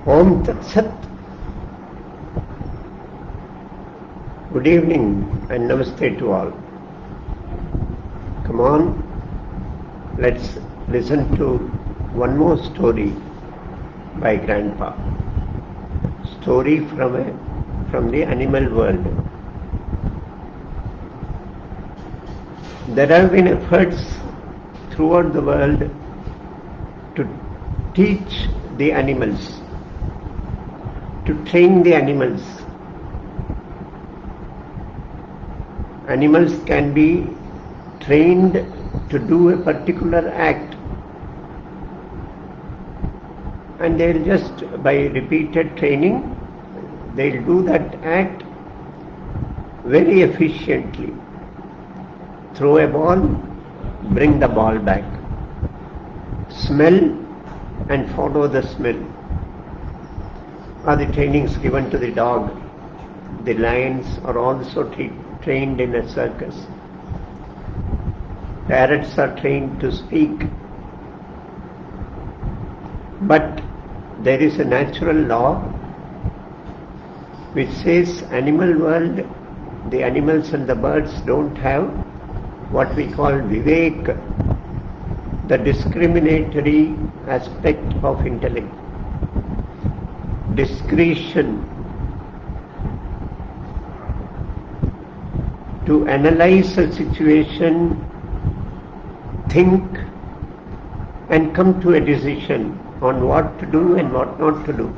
Om Tat Sat. Good evening and namaste to all. Come on, let's listen to one more story by Grandpa. Story from the animal world. There have been efforts throughout the world to teach the animals, to train the animals. Animals can be trained to do a particular act, and they'll just, by repeated training, they'll do that act very efficiently. Throw a ball, bring the ball back. Smell and follow the smell. Are the trainings given to the dog? The lions are also trained in a circus. Parrots are trained to speak. But there is a natural law which says animal world, the animals and the birds don't have what we call vivek, the discriminatory aspect of intellect, discretion to analyze a situation, think and come to a decision on what to do and what not to do.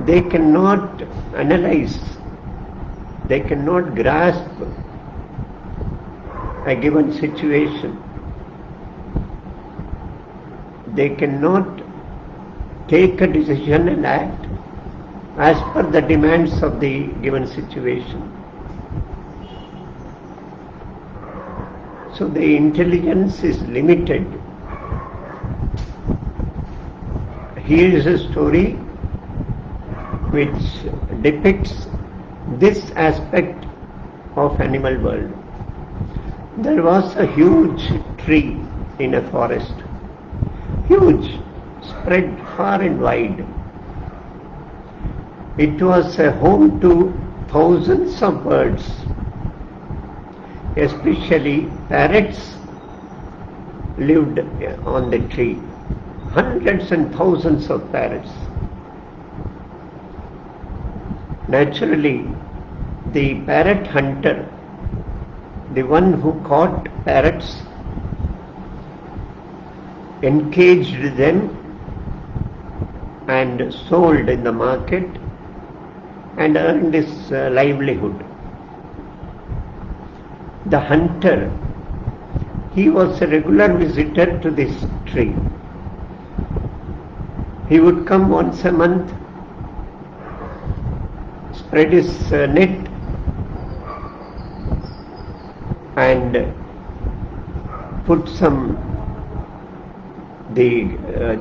They cannot analyze, they cannot grasp a given situation. They cannot take a decision and act as per the demands of the given situation. So the intelligence is limited. Here is a story which depicts this aspect of animal world. There was a huge tree in a forest, huge, spread far and wide. It was a home to thousands of birds, especially parrots lived on the tree, hundreds and thousands of parrots. Naturally, the parrot hunter, the one who caught parrots, encaged them and sold in the market and earned his livelihood. The hunter, he was a regular visitor to this tree. He would come once a month, spread his net and put some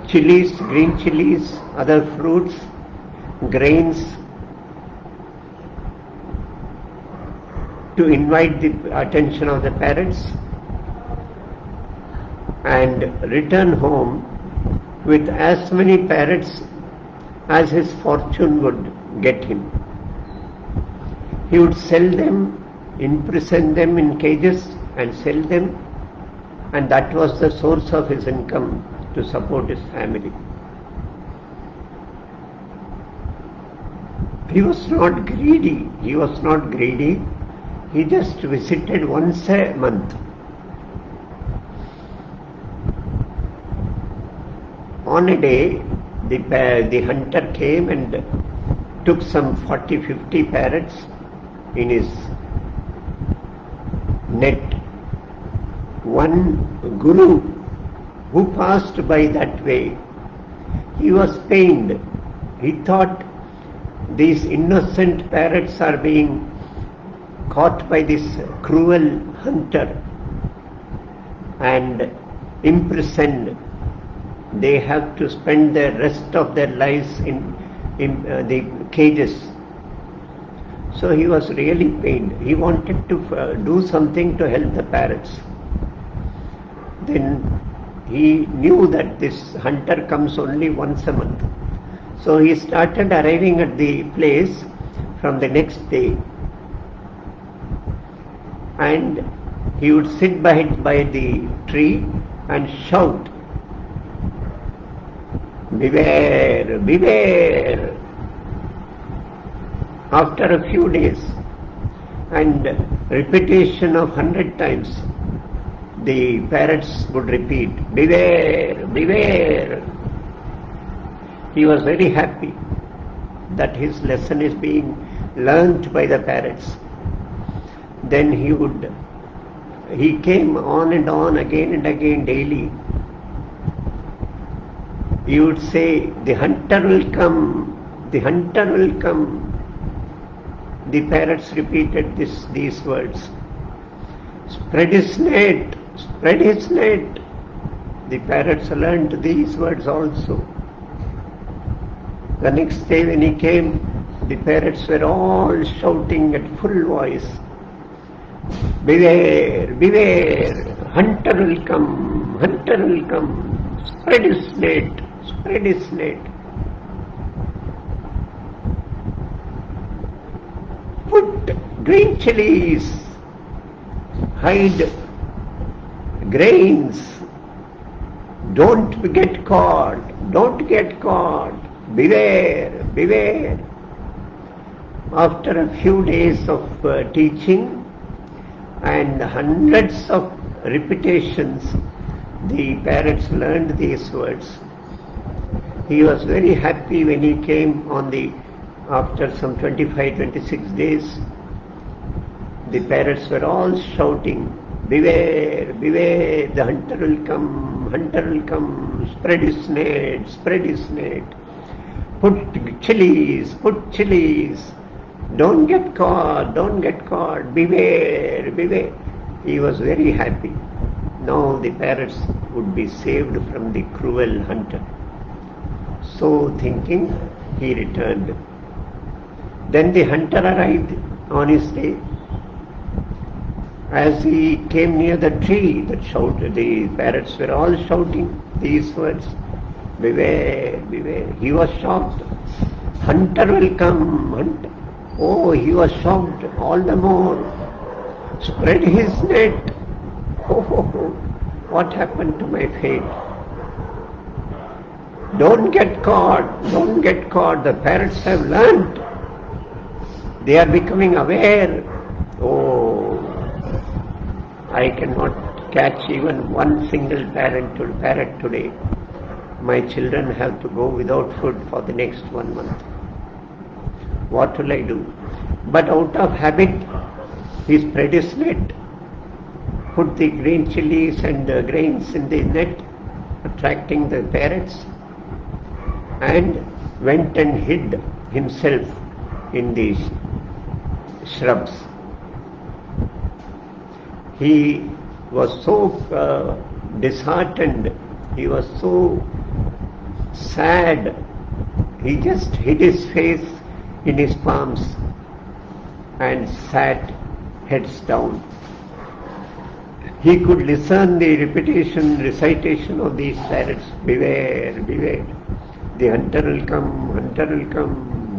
chilies, green chilies, other fruits, grains to invite the attention of the parrots and return home with as many parrots as his fortune would get him. He would sell them, imprison them in cages and sell them, and that was the source of his income to support his family. He was not greedy. He just visited once a month. On a day, the hunter came and took some 40-50 parrots in his net. One guru who passed by that way, he was pained. He thought these innocent parrots are being caught by this cruel hunter and imprisoned. They have to spend the rest of their lives in the cages. So he was really pained. He wanted to do something to help the parrots. Then he knew that this hunter comes only once a month. So he started arriving at the place from the next day, and he would sit by the tree and shout, "Beware, beware!" After a few days and repetition of 100 times, the parrots would repeat, "Beware, beware." He was very happy that his lesson is being learnt by the parrots. Then he came on and on again and again daily. He would say, "The hunter will come, the hunter will come." The parrots repeated these words. "Spread his net, spread his net." The parrots learned these words also. The next day when he came, the parrots were all shouting at full voice, "Beware, beware, hunter will come, hunter will come, spread his net, spread his net." Put green chilies, hide grains, don't get caught, don't get caught, beware, beware. After a few days of teaching and hundreds of repetitions, the parrots learned these words. He was very happy when he came after some 25-26 days. The parrots were all shouting, "Beware, beware, the hunter will come, hunter will come, spread his net, spread his net. Put chilies, put chilies, don't get caught, don't get caught, beware, beware." He was very happy. Now the parrots would be saved from the cruel hunter. So thinking, he returned. Then the hunter arrived on his day. As he came near the tree that shouted, the parrots were all shouting these words, "Beware, beware." He was shocked. "Hunter will come, hunter." Oh, he was shocked all the more. Spread his net. Oh, what happened to my fate? Don't get caught, don't get caught. The parrots have learnt. They are becoming aware. Oh, I cannot catch even one single parrot today. My children have to go without food for the next 1 month. What will I do? But out of habit, he spread his net, put the green chilies and grains in the net, attracting the parrots, and went and hid himself in the shrubs. He was so disheartened, he was so sad, he just hid his face in his palms and sat heads down. He could listen the recitation of these parrots, "Beware, beware, the hunter will come, hunter will come,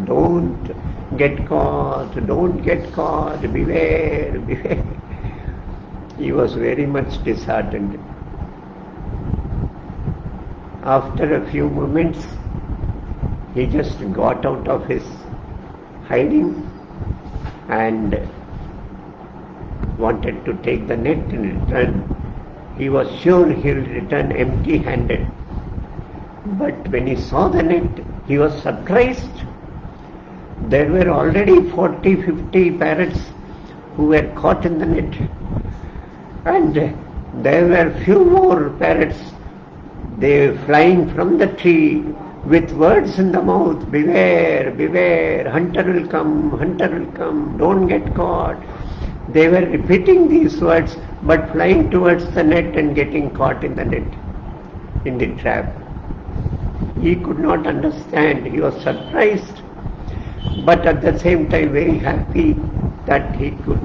don't get caught, don't get caught, beware, beware." He was very much disheartened. After a few moments, he just got out of his hiding and wanted to take the net and return. He was sure he will return empty-handed. But when he saw the net, he was surprised. There were already 40-50 parrots who were caught in the net. And there were few more parrots. They were flying from the tree with words in the mouth, "Beware, beware, hunter will come, hunter will come, don't get caught." They were repeating these words but flying towards the net and getting caught in the net, in the trap. He could not understand. He was surprised, but at the same time very happy that he could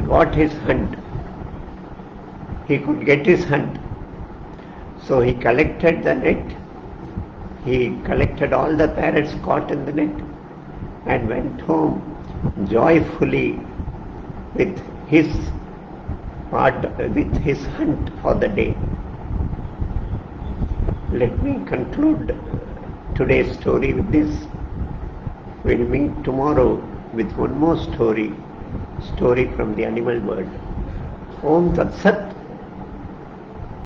get his hunt. So he collected the net, he collected all the parrots caught in the net and went home joyfully with his hunt for the day. Let me conclude today's story with this. We'll meet tomorrow with one more story from the animal world. Om Tat Sat.